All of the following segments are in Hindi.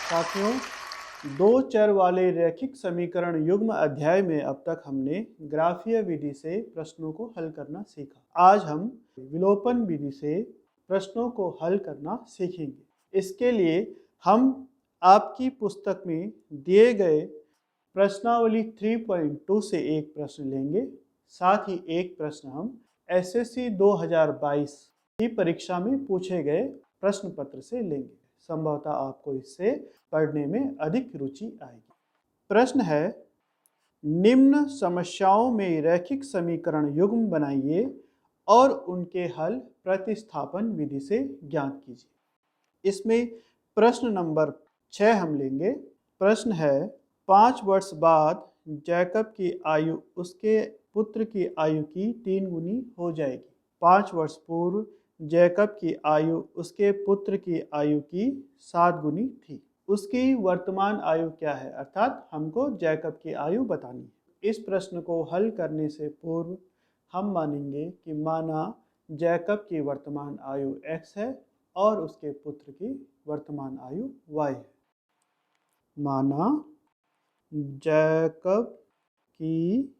साथियों, दो चर वाले रैखिक समीकरण युग्म अध्याय में अब तक हमने ग्राफीय विधि से प्रश्नों को हल करना सीखा। आज हम विलोपन विधि से प्रश्नों को हल करना सीखेंगे। इसके लिए हम आपकी पुस्तक में दिए गए प्रश्नावली 3.2 से एक प्रश्न लेंगे। साथ ही एक प्रश्न हम एसएससी 2022 की परीक्षा में पूछे गए प्रश्न पत्र से लेंगे। संभवतः आपको इससे पढ़ने में अधिक रुचि आएगी। प्रश्न है, निम्न समस्याओं में रैखिक समीकरण युग्म बनाइए और उनके हल प्रतिस्थापन विधि से ज्ञात कीजिए। इसमें प्रश्न नंबर 6 हम लेंगे। प्रश्न है, 5 वर्ष बाद जैकब की आयु उसके पुत्र की आयु की 3 गुनी हो जाएगी। 5 वर्ष पूर्व जैकब की आयु उसके पुत्र की आयु की 7 गुनी थी। उसकी वर्तमान आयु क्या है? अर्थात हमको जैकब की आयु बतानी है। इस प्रश्न को हल करने से पूर्व हम मानेंगे कि माना जैकब की वर्तमान आयु x है और उसके पुत्र की वर्तमान आयु y है। माना जैकब की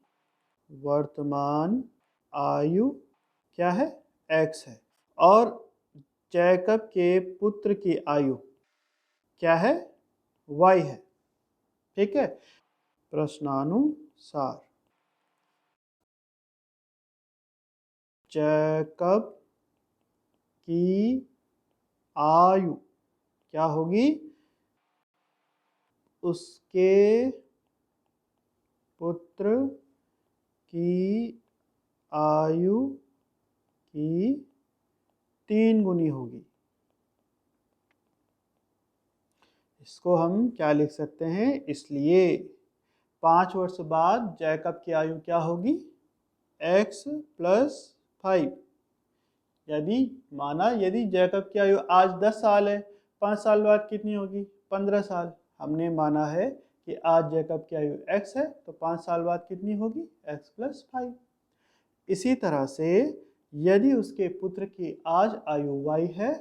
वर्तमान आयु क्या है? x है और जैकब के पुत्र की आयु क्या है? y है। ठीक है। प्रश्नानुसार जैकब की आयु क्या होगी? उसके पुत्र की आयु की 3 गुनी होगी। इसको हम क्या लिख सकते हैं? इसलिए 5 वर्ष बाद जैकब की आयु क्या होगी? x + 5। यदि जैकब की आयु आज 10 साल है, 5 साल बाद कितनी होगी? 15 साल। हमने माना है कि आज जैकब की आयु x है, तो 5 साल बाद कितनी होगी? x + 5। इसी तरह से यदि उसके पुत्र की आज आयु y है,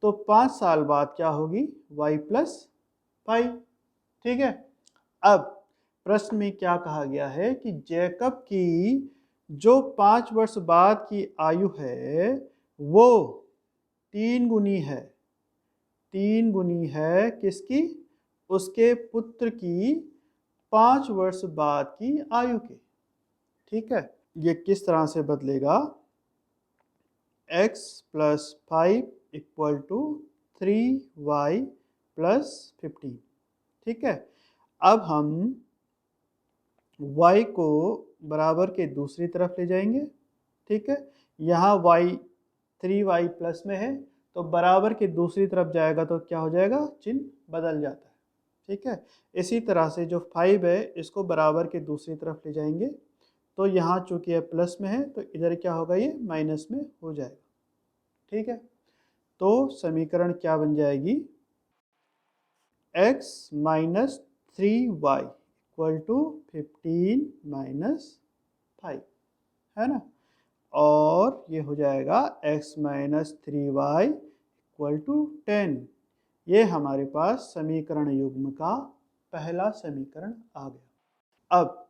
तो 5 साल बाद क्या होगी? y + 5। ठीक है। अब प्रश्न में क्या कहा गया है कि जैकब की जो 5 वर्ष बाद की आयु है वो 3 गुनी है। 3 गुनी है किसकी? उसके पुत्र की 5 वर्ष बाद की आयु के। ठीक है। ये किस तरह से बदलेगा? x + 5 = 3y + 15। ठीक है। अब हम y को बराबर के दूसरी तरफ ले जाएंगे। ठीक है। यहाँ y 3y प्लस में है, तो बराबर के दूसरी तरफ जाएगा तो क्या हो जाएगा? चिन्ह बदल जाता है। ठीक है। इसी तरह से जो 5 है इसको बराबर के दूसरी तरफ ले जाएंगे, तो यहाँ चूंकि यह प्लस में है तो इधर क्या होगा? ये माइनस में हो जाएगा। ठीक है। तो समीकरण क्या बन जाएगी? x - 3y = 15 - 5 है ना। और ये हो जाएगा x - 3y = 10। ये हमारे पास समीकरण युग्म का पहला समीकरण आ गया। अब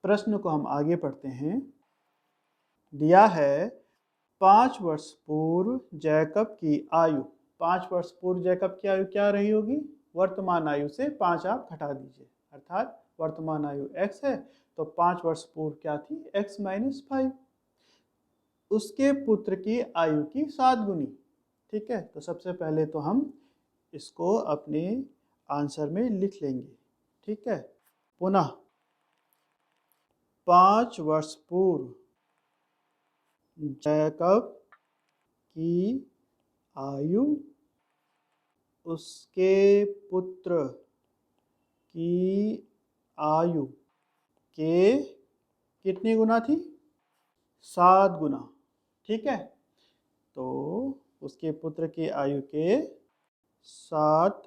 प्रश्न को हम आगे पढ़ते हैं। दिया है 5 वर्ष पूर्व जैकब की आयु। 5 वर्ष पूर्व जैकब की आयु क्या रही होगी? वर्तमान आयु से 5 आप घटा दीजिए, अर्थात वर्तमान आयु x है, तो 5 वर्ष पूर्व क्या थी? x - 5। उसके पुत्र की आयु की 7 गुनी। ठीक है। तो सबसे पहले तो हम इसको अपने आंसर में लिख लेंगे। ठीक है। पुनः 5 वर्ष पूर्व जैकब की आयु उसके पुत्र की आयु के कितनी गुना थी? 7 गुना। ठीक है। तो उसके पुत्र की आयु के 7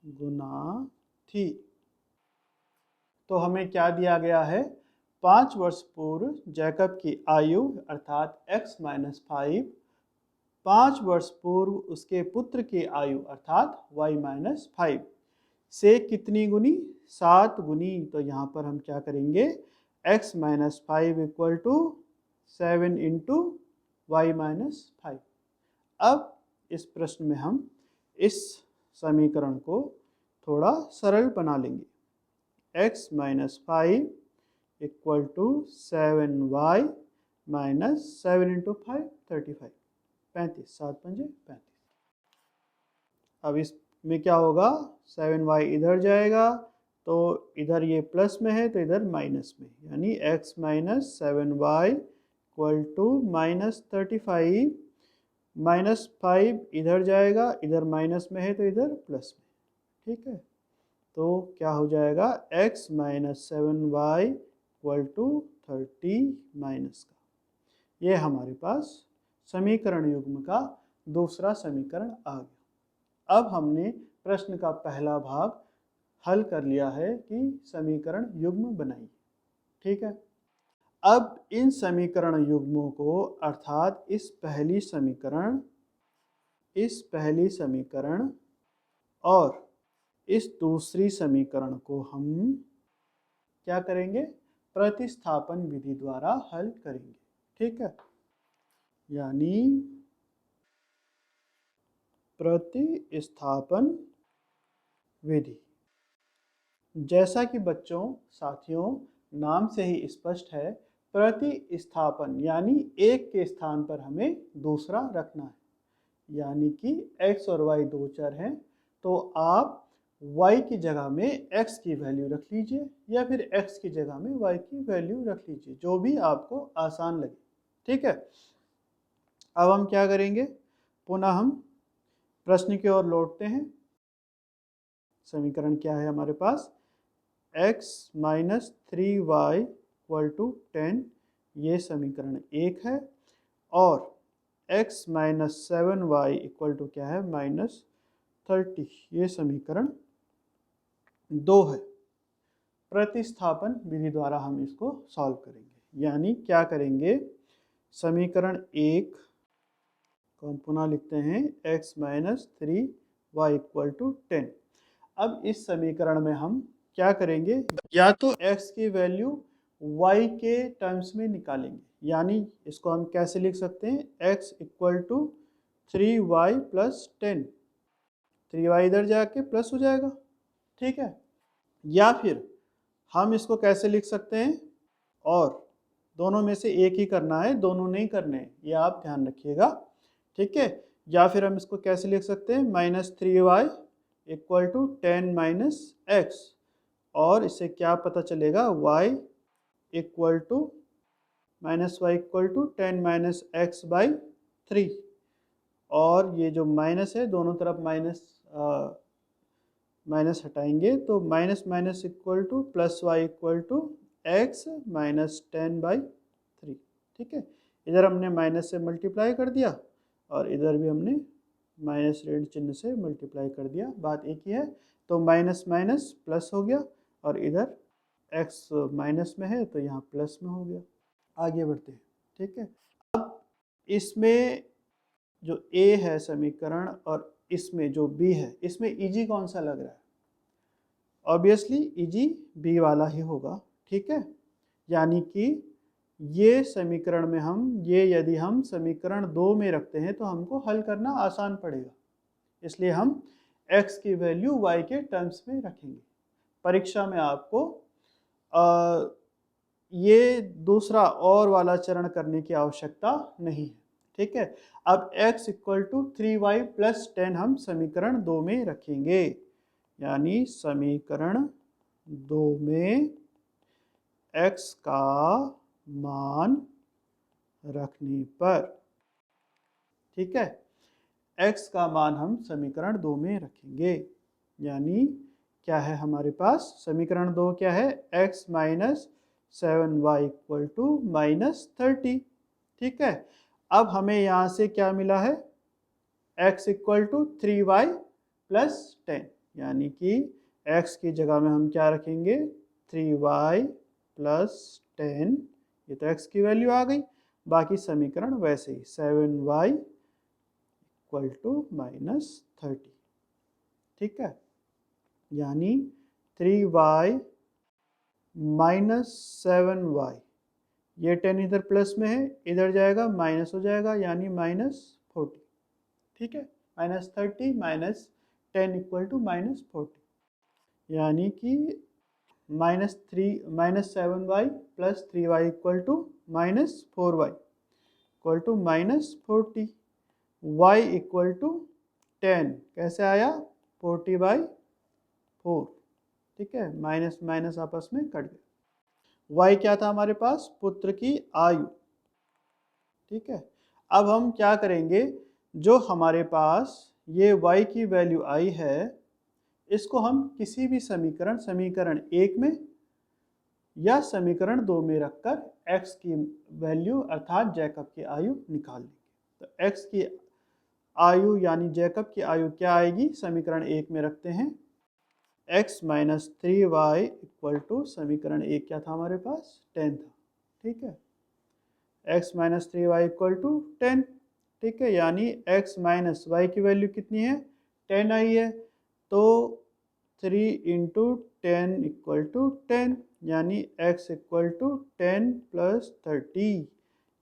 गुना थी। तो हमें क्या दिया गया है? 5 वर्ष पूर्व जैकब की आयु अर्थात x - 5, 5 वर्ष पूर्व उसके पुत्र की आयु अर्थात y - 5। से कितनी गुनी, 7 गुनी। तो यहाँ पर हम क्या करेंगे, x minus 5 equal to 7 into y minus 5। अब इस प्रश्न में हम इस समीकरण को थोड़ा सरल बना लेंगे। x minus 5 equal to 7y minus 7 into 5 35, 35, 7 पंजे 35। अब इसमें क्या होगा, 7y इधर जाएगा तो इधर ये प्लस में है तो इधर माइनस में, यानी x minus 7y equal to minus 35, minus 5 इधर जाएगा, इधर माइनस में है तो इधर प्लस में। ठीक है, तो क्या हो जाएगा, x minus 7y equal to 30 minus का। ये हमारे पास समीकरण युग्म का दूसरा समीकरण आ गया। अब हमने प्रश्न का पहला भाग हल कर लिया है कि समीकरण युग्म बनाइए। ठीक है, अब इन समीकरण युग्मों को अर्थात इस पहली समीकरण और इस दूसरी समीकरण को हम क्या करेंगे, प्रतिस्थापन विधि द्वारा हल करेंगे। ठीक है, यानी प्रतिस्थापन विधि। जैसा कि बच्चों साथियों नाम से ही स्पष्ट है, प्रतिस्थापन यानी एक के स्थान पर हमें दूसरा रखना है। यानी कि x और y दो चर हैं, तो आप y की जगह में x की वैल्यू रख लीजिए या फिर x की जगह में y की वैल्यू रख लीजिए, जो भी आपको आसान लगे। ठीक है, अब हम क्या करेंगे, पुनः हम प्रश्न की ओर लौटते हैं। समीकरण क्या है हमारे पास, x minus 3y equal to 10, ये समीकरण 1 है, और x minus 7y equal to क्या है, माइनस 30, ये समीकरण 2 है। प्रतिस्थापन विधि द्वारा हम इसको सॉल्व करेंगे, यानी क्या करेंगे, समीकरण 1 को हम पुनः लिखते हैं x minus 3y equal to 10। अब इस समीकरण में हम क्या करेंगे, या तो x की वैल्यू y के टर्म्स में निकालेंगे, यानी इसको हम कैसे लिख सकते हैं, x equal to 3y plus 10, 3y इधर जाके प्लस हो जाएगा। ठीक है, या फिर हम इसको कैसे लिख सकते हैं, और दोनों में से एक ही करना है, दोनों नहीं करने हैं, ये आप ध्यान रखिएगा। ठीक है, या फिर हम इसको कैसे लिख सकते हैं, minus 3y equal to 10 minus x, और इससे क्या पता चलेगा, y equal to minus y equal to 10 minus x by 3, और ये जो माइनस है दोनों तरफ माइनस हटाएंगे तो minus minus equal to plus y equal to x minus 10 by 3। ठीक है, इधर हमने माइनस से मल्टीप्लाई कर दिया और इधर भी हमने माइनस ऋण चिन्ह से मल्टीप्लाई कर दिया, बात एक ही है। तो माइनस माइनस प्लस हो गया और इधर एक्स माइनस में है तो यहाँ प्लस में हो गया। आगे बढ़ते हैं। ठीक है, अब इसमें जो ए है समीकरण और इसमें जो बी है, इसमें ईजी कौन सा लग रहा है, ऑब्वियसली ईजी बी वाला ही होगा। ठीक है, यानी कि ये समीकरण में यदि हम समीकरण 2 में रखते हैं तो हमको हल करना आसान पड़ेगा, इसलिए हम x की वैल्यू y के टर्म्स में रखेंगे। परीक्षा में आपको ये दूसरा और वाला चरण करने की आवश्यकता नहीं है। ठीक है, अब x equal to 3y plus 10 हम समीकरण 2 में रखेंगे, यानी समीकरण 2 में x का मान रखने पर, ठीक है, x का मान हम समीकरण 2 में रखेंगे, यानी क्या है हमारे पास, समीकरण 2 क्या है, x minus 7y equal to minus 30। ठीक है, अब हमें यहाँ से क्या मिला है, x equal to 3y plus 10, यानी कि x की जगह में हम क्या रखेंगे, 3y प्लस 10, ये तो x की वैल्यू आ गई, बाकी समीकरण वैसे ही 7y इक्वल टू माइनस 30। ठीक है, यानी 3y माइनस 7y। ये 10 इधर प्लस में है, इधर जाएगा माइनस हो जाएगा, यानी -40। ठीक है, -30 माइनस 10 इक्वल टू -40, यानी कि -7y plus 3y equal to -4y equal to -40। y equal to 10 कैसे आया, 40/4। ठीक है, माइनस माइनस आपस में कट गया। y क्या था हमारे पास, पुत्र की आयु। ठीक है, अब हम क्या करेंगे, जो हमारे पास ये y की वैल्यू आई है, इसको हम किसी भी समीकरण 1 में या समीकरण 2 में रखकर x की वैल्यू अर्थात जैकब की आयु निकाल लेंगे। तो x की आयु यानी जैकब की आयु क्या आएगी, समीकरण 1 में रखते हैं, x minus 3y equal to समीकरण 1 क्या था हमारे पास, 10 था। ठीक है, x minus 3y equal to 10। ठीक है, यानी x माइनस वाई की वैल्यू कितनी है, 10 आई है, तो 3 इंटू 10 इक्वल टू 10, यानी x इक्वल टू 10 प्लस 30,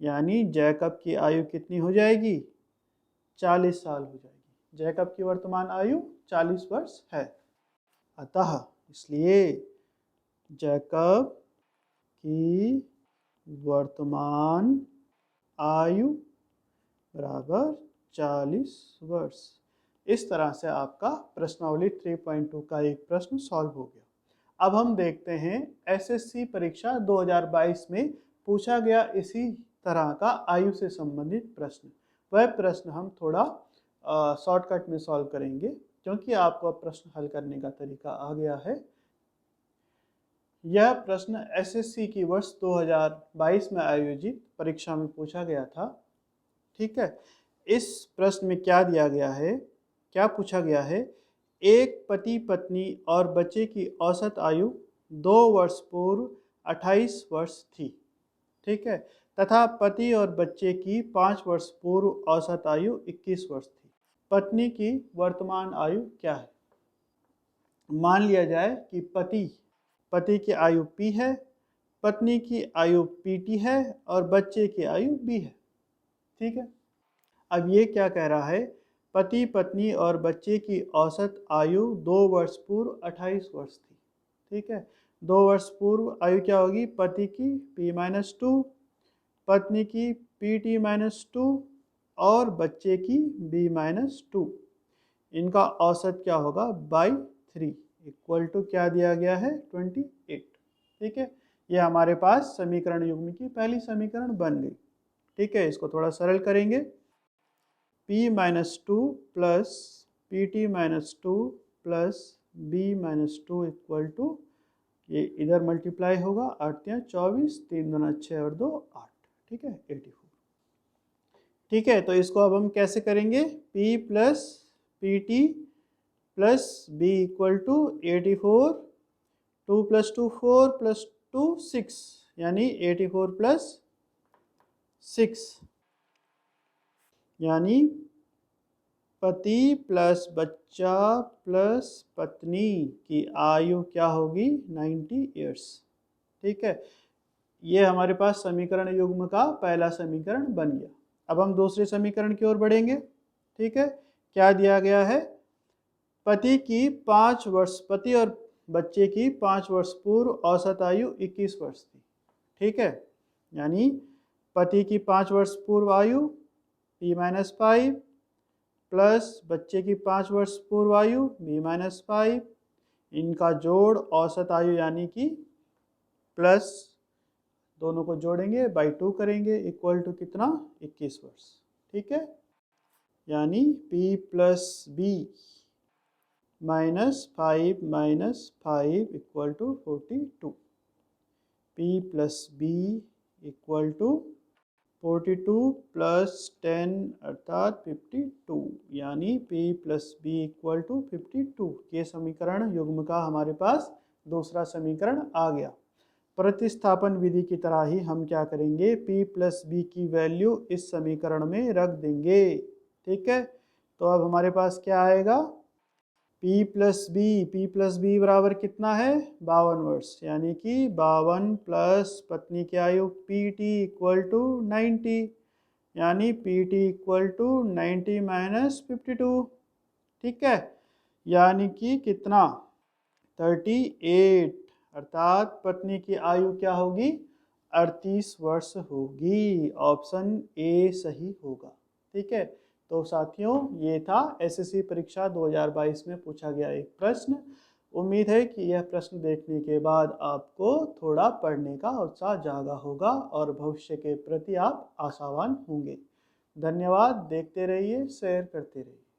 यानी जैकब की आयु कितनी हो जाएगी, 40 साल हो जाएगी। जैकब की वर्तमान आयु 40 वर्ष है। अतः इसलिए जैकब की वर्तमान आयु बराबर 40 वर्ष। इस तरह से आपका प्रश्नावली 3.2 का एक प्रश्न सॉल्व हो गया। अब हम देखते हैं एसएससी परीक्षा 2022 में पूछा गया इसी तरह का आयु से संबंधित प्रश्न। वह प्रश्न हम थोड़ा शॉर्टकट में सॉल्व करेंगे, क्योंकि आपको अब प्रश्न हल करने का तरीका आ गया है। यह प्रश्न एसएससी की वर्ष 2022 में आयोजित परीक्षा में पूछा गया था। ठीक है, इस प्रश्न में क्या दिया गया है, क्या पूछा गया है, एक पति पत्नी और बच्चे की औसत आयु 2 वर्ष पूर्व 28 वर्ष थी। ठीक है, तथा पति और बच्चे की 5 वर्ष पूर्व औसत आयु 21 वर्ष थी। पत्नी की वर्तमान आयु क्या है। मान लिया जाए कि पति की आयु P है, पत्नी की आयु PT है और बच्चे की आयु B है। ठीक है, अब ये क्या कह रहा है, पति पत्नी और बच्चे की औसत आयु 2 वर्ष पूर्व 28 वर्ष थी। ठीक है, 2 वर्ष पूर्व आयु क्या होगी, पति की P-2, पत्नी की PT-2 और बच्चे की B-2। इनका औसत क्या होगा, बाई 3 इक्वल टू क्या दिया गया है, 28। ठीक है, ये हमारे पास समीकरण युग्म की पहली समीकरण बन गई। ठीक है, इसको थोड़ा सरल करेंगे, P-2 plus PT-2 plus B-2 equal to, ये इधर मल्टीप्लाई होगा, 8 या 24, 3 दूना 6 और 2 8। ठीक है, 84। ठीक है, तो इसको अब हम कैसे करेंगे, P plus PT plus B equal to 84, 2 plus 2 4 plus 2 6, यानी 84 प्लस 6, यानी पति प्लस बच्चा प्लस पत्नी की आयु क्या होगी, 90 ईयर्स। ठीक है, ये हमारे पास समीकरण युग्म का पहला समीकरण बन गया। अब हम दूसरे समीकरण की ओर बढ़ेंगे। ठीक है, क्या दिया गया है, पति और बच्चे की 5 वर्ष पूर्व औसत आयु 21 वर्ष थी। ठीक है, यानी पति की 5 वर्ष पूर्व आयु P-5 प्लस बच्चे की 5 वर्ष पूर्व आयु B-5, इनका जोड़ औसत आयु यानी कि प्लस, दोनों को जोड़ेंगे बाई 2 करेंगे, इक्वल टू कितना, 21 वर्ष। ठीक है, यानी P plus B -5 equal to 42। P plus B equal to 42 plus 10 अर्थात 52, यानी P plus B equal to 52। ये समीकरण युग्म का हमारे पास दूसरा समीकरण आ गया। प्रतिस्थापन विधि की तरह ही हम क्या करेंगे, P प्लस B की वैल्यू इस समीकरण में रख देंगे। ठीक है, तो अब हमारे पास क्या आएगा, प्लस बी बराबर कितना है 52 वर्ष, यानी कि 52 प्लस पत्नी की आयु पी टी इक्वल टू 90, यानी P T equal to 90 minus 52। ठीक है, यानी कि कितना 38, अर्थात पत्नी की आयु क्या होगी 38 वर्ष होगी। ऑप्शन ए सही होगा। ठीक है, तो साथियों ये था एसएससी परीक्षा 2022 में पूछा गया एक प्रश्न। उम्मीद है कि यह प्रश्न देखने के बाद आपको थोड़ा पढ़ने का उत्साह जागा होगा और भविष्य के प्रति आप आशावान होंगे। धन्यवाद, देखते रहिए, शेयर करते रहिए।